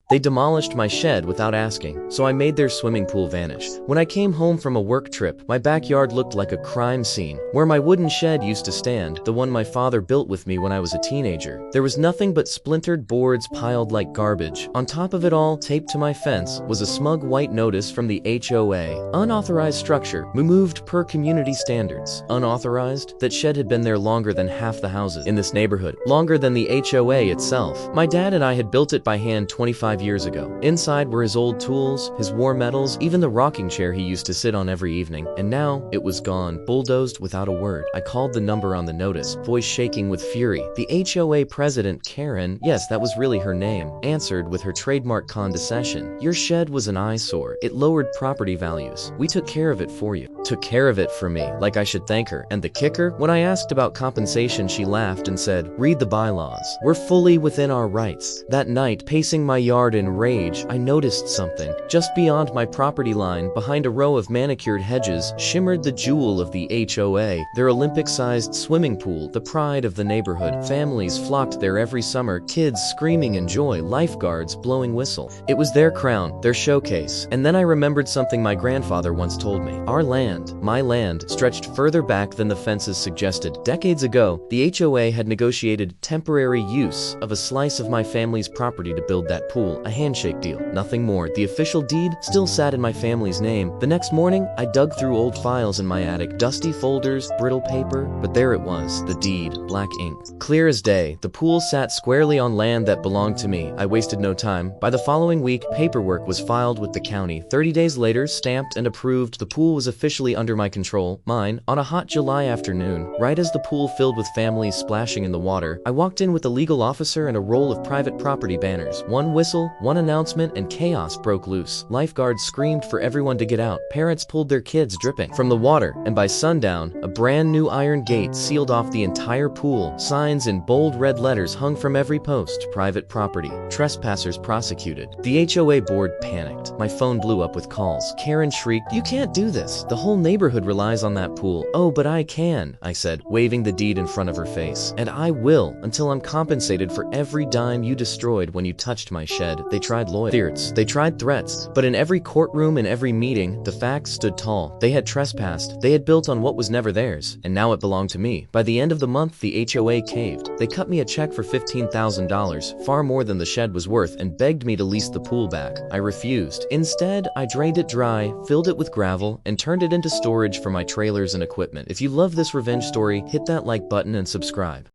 They demolished my shed without asking, so I made their swimming pool vanish. When I came home from a work trip, my backyard looked like a crime scene. Where my wooden shed used to stand, the one my father built with me when I was a teenager, there was nothing but splintered boards piled like garbage. On top of it all, taped to my fence, was a smug white notice from the HOA. Unauthorized structure, removed per community standards. Unauthorized? That shed had been there longer than half the houses in this neighborhood. Longer than the HOA itself. My dad and I had built it by hand 25 years ago. Inside were his old tools, his war medals, even the rocking chair he used to sit on every evening. And now, it was gone, bulldozed without a word. I called the number on the notice, voice shaking with fury. The HOA president, Karen, yes, that was really her name, answered with her trademark condescension. Your shed was an eyesore. It lowered property values. We took care of it for you. Took care of it for me, like I should thank her. And the kicker? When I asked about compensation, she laughed and said, read the bylaws. We're fully within our rights. That night, pacing my yard in rage, I noticed something. Just beyond my property line, behind a row of manicured hedges, shimmered the jewel of the HOA, their Olympic-sized swimming pool, the pride of the neighborhood. Families flocked there every summer, kids screaming in joy, lifeguards blowing whistle. It was their crown, their showcase. And then I remembered something my grandfather once told me. Our land, my land, stretched further back than the fences suggested. Decades ago, the HOA had negotiated temporary use of a slice of my family's property to build that pool, a handshake deal, nothing more. The official deed still sat in my family's name. The next morning, I dug through old files in my attic, dusty folders, brittle paper, but there it was, the deed, black ink. Clear as day, the pool sat squarely on land that belonged to me. I wasted no time. By the following week, paperwork was filed with the county. 30 days later, stamped and approved, the pool was officially under my control, mine. On a hot July afternoon, right as the pool filled with families splashing in the water, I walked in with a legal officer and a roll of private property banners. One whistle, one announcement, and chaos broke loose. Lifeguards screamed for everyone to get out. Parents pulled their kids dripping from the water, and by sundown, a brand new iron gate sealed off the entire pool. Signs in bold red letters hung from every post. Private property. Trespassers prosecuted. The HOA board panicked. My phone blew up with calls. Karen shrieked, "You can't do this. The whole neighborhood relies on that pool." "Oh, but I can," I said, waving the deed in front of her face. "And I will, until I'm compensated for every dime you destroyed when you touched my shed." They tried lawyers. They tried threats. But in every courtroom and every meeting, the facts stood tall. They had trespassed. They had built on what was never theirs. And now it belonged to me. By the end of the month, the HOA caved. They cut me a check for $15,000, far more than the shed was worth, and begged me to lease the pool back. I refused. Instead, I drained it dry, filled it with gravel, and turned it into storage for my trailers and equipment. If you love this revenge story, hit that like button and subscribe.